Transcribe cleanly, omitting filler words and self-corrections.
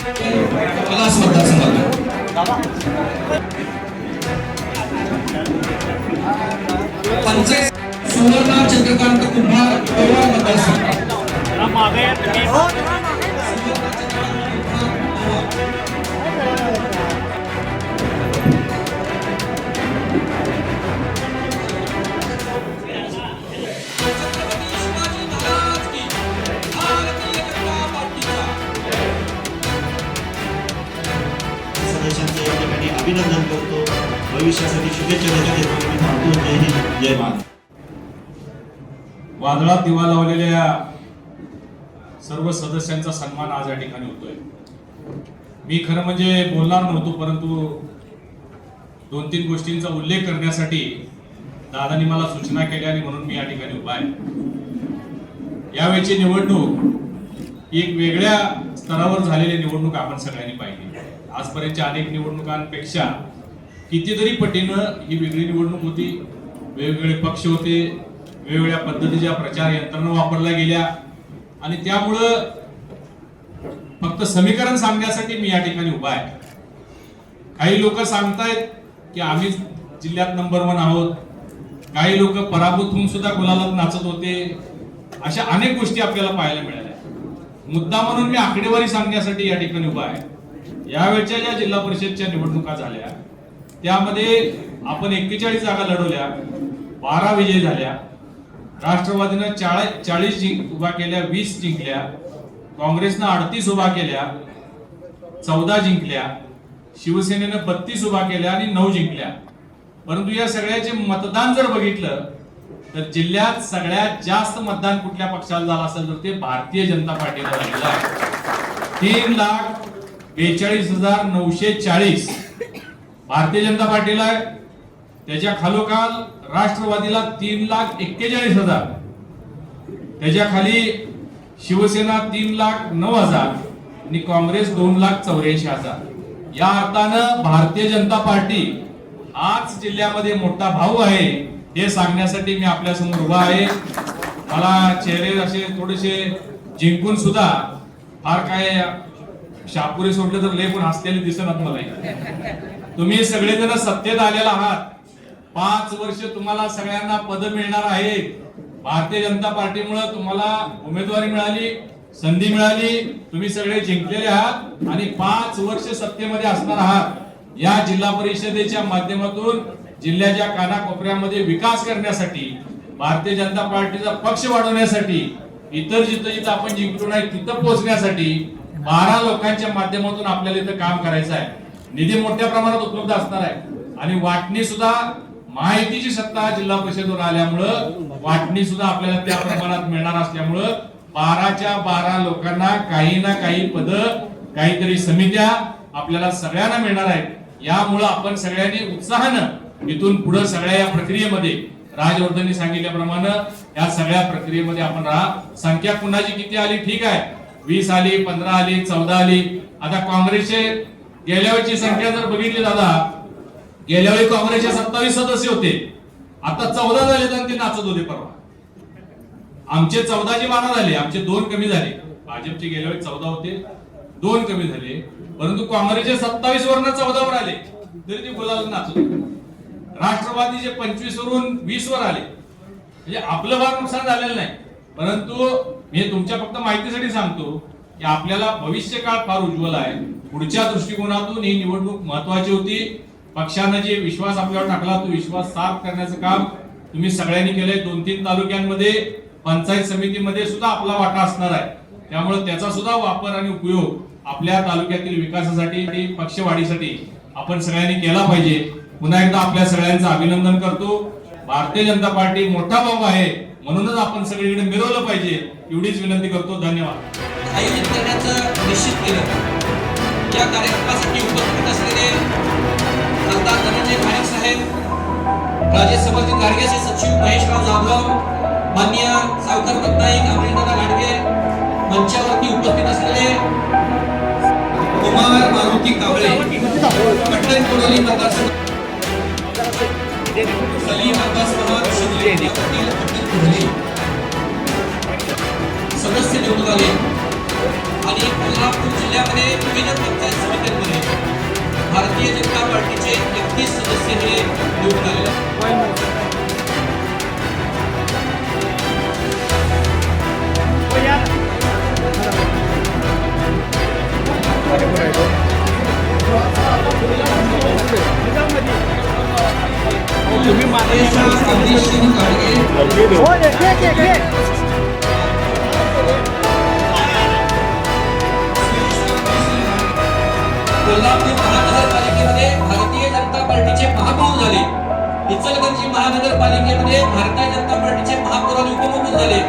पलास मतदारसंघातून पंचायत सुवर्णा चंद्रकांत कुंभार पवार मतदारसंघ सदस्यांचं या ठिकाणी अभिनंदन करतो. भविष्यासाठी शुभेच्छा देतो. मी थांबतो. जय हिंद, जय महाराष्ट्र. वादळात दिवा लावलेल्या सर्व सदस्यांचा सन्मान आज या ठिकाणी होतोय. मी खरं म्हणजे बोलणार नव्हतो, परंतु 2-3 गोष्टींचा उल्लेख करण्यासाठी दादांनी मला सूचना केल्या आणि म्हणून मी या ठिकाणी उभा आहे. यावेळची निवडणूक एक वेगळ्या स्तरावर झालेली निवडणूक आपण सगळ्यांनी पाहिली. आजपर्यंतच्या अनेक निवडणुकांपेक्षा कितीतरी पटीनं ही वेगळी निवडणूक होती. वेगवेगळे पक्ष होते, वेगवेगळ्या पद्धतीच्या प्रचार यंत्रणा वापरल्या गेल्या आणि त्यामुळं फक्त समीकरण सांगण्यासाठी मी या ठिकाणी उभा आहे. काही लोक सांगतायत की आम्ही जिल्ह्यात नंबर 1 आहोत, काही लोक पराभूत होऊन सुद्धा गुलालात नाचत होते. अशा अनेक गोष्टी आपल्याला पाहायला मिळाल्या. मुद्दा म्हणून मी आकडेवारी सांगण्यासाठी या ठिकाणी उभा आहे. यावेळच्या ज्या जिल्हा परिषदच्या निवडणुका झाल्या त्यामध्ये आपण 41 जागा लढवल्या, 12 विजयी झाल्या. राष्ट्रवादीनं 40 उभा केल्या, 20 जिंकल्या. काँग्रेसनं 38 उभा केल्या, 14 जिंकल्या. शिवसेनेनं 32 उभा केल्या आणि 9 जिंकल्या. परंतु या सगळ्याचे मतदान जर बघितलं तर जिल्ह्यात सगळ्यात जास्त मतदान कुठल्या पक्षाला झालं असेल तर ते भारतीय जनता पार्टीला झालेलं आहे. 3,42,940 भारतीय जनता पार्टीला आहे. त्याच्या खालोखाल राष्ट्रवादीला 3,41,000, त्याच्या खाली शिवसेना 3,09,000 आणि काँग्रेस 2,84,000. या अर्थानं भारतीय जनता पार्टी आज जिल्ह्यामध्ये मोठा भाऊ आहे हे सांगण्यासाठी मी आपल्या समोर उभा आहे. मला चेहरे असे थोडेसे जिंकून सुद्धा फार काय शापुरे सोडले तर लय पण हसलेले दिसत मला. तुम्ही सगळेजण सत्तेत आलेला आहात. 5 वर्ष तुम्हाला सगळ्यांना पद मिळणार आहेत. भारतीय जनता पार्टीमुळे तुम्हाला उमेदवारी मिळाली, संधी मिळाली, तुम्ही सगळे जिंकलेले आहात आणि 5 वर्ष सत्तेमध्ये असणार आहात. या जिल्हा परिषदेच्या माध्यमातून जिल्ह्याच्या कानाकोपऱ्यामध्ये विकास करण्यासाठी, भारतीय जनता पार्टीचा पक्ष वाढवण्यासाठी, इतर जिथं आपण जिंकलो नाही तिथं पोहोचण्यासाठी 12 लोकांच्या माध्यमातून आपल्याला इथं काम करायचं आहे. निधी मोठ्या प्रमाणात उपलब्ध असणार आहे आणि वाटणी सुद्धा माहितीची सत्ता जिल्हा परिषदेवर आल्यामुळं वाटणी सुद्धा आपल्याला त्या प्रमाणात मिळणार असल्यामुळं 12च्या 12 लोकांना काही ना काही पद, काहीतरी समित्या आपल्याला सगळ्यांना मिळणार आहेत. यामुळं आपण सगळ्यांनी उत्साहानं इथून पुढे सगळ्या या प्रक्रियेमध्ये राजवर्धननी सांगितल्याप्रमाणे या सगळ्या प्रक्रियेमध्ये आपण राहा. संख्या कुणाची किती आली ठीक आहे, 20 आली, 15 आली, 14 आली. आता काँग्रेसचे गेल्या वेळची संख्या जर बघितली दादा, गेल्या वेळी काँग्रेसचे 27 सदस्य होते, आता 14 झाले आणि ते नाचत होते परवा. आमचे 14चे 12 झाले, आमचे 2 कमी झाले. भाजपचे गेल्या वेळी 14 होते, 2 कमी झाले. परंतु काँग्रेसचे 27 वरनं 14 वर आले तरी ते गुलाल नाचत होते. राष्ट्रवादीचे 25 वरून 20 वर आले. म्हणजे आपलं फार नुकसान झालेलं नाही. परंतु मी तुमच्या फक्त माहितीसाठी सांगतो की आपल्याला भविष्य काळ फार उज्ज्वल आहे. पुढच्या दृष्टिकोनातून ही निवडणूक महत्वाची होती. पक्षाने जे विश्वास आपल्यावर टाकला तो विश्वास साफ करण्याचं काम तुम्ही सगळ्यांनी केलंय. 2-3 तालुक्यांमध्ये पंचायत समितीमध्ये सुद्धा आपला वाटा असणार आहे. त्यामुळे त्याचा सुद्धा वापर आणि उपयोग आपल्या तालुक्यातील विकासासाठी, पक्षवाढीसाठी आपण सगळ्यांनी केला पाहिजे. पुन्हा एकदा आपल्या सगळ्यांचं अभिनंदन करतो. भारतीय जनता पार्टी मोठा भाऊ आहे म्हणूनच आपण सगळीकडे मिरवलं पाहिजे एवढीच विनंती करतो. धन्यवाद. आयोजित करण्याचं निश्चित केलं. या कार्यक्रमासाठी उपस्थित असलेले खासदार धनंजय नाईक साहेब, राज्यसभेचे कार्यकारी सचिव महेशराव जाधव, माननीय सावकार पटनाईक, अमरिंदर गाडगे, मंचावरती उपस्थित असलेले कुमार मारुती कावळे, पट्टण कोडोली मतदारसंघ, सलीम अब्बास पवार, शिंदे पाटील, पट्टण कोडोली सदस्य निवडून आले आणि कोल्हापूर जिल्ह्यामध्ये विविध पंचायत समित्यांमध्ये भारतीय जनता पार्टीचे 31 सदस्य हे निवडून आलेले आहेत. आदिलशाही गाडगे, कोल्हापूर महानगरपालिकेमध्ये भारतीय जनता पार्टीचे महापौर झाले. इचलकरंजी महानगरपालिकेमध्ये भारतीय जनता पार्टीचे महापौर आणि उपप्रमुख झाले.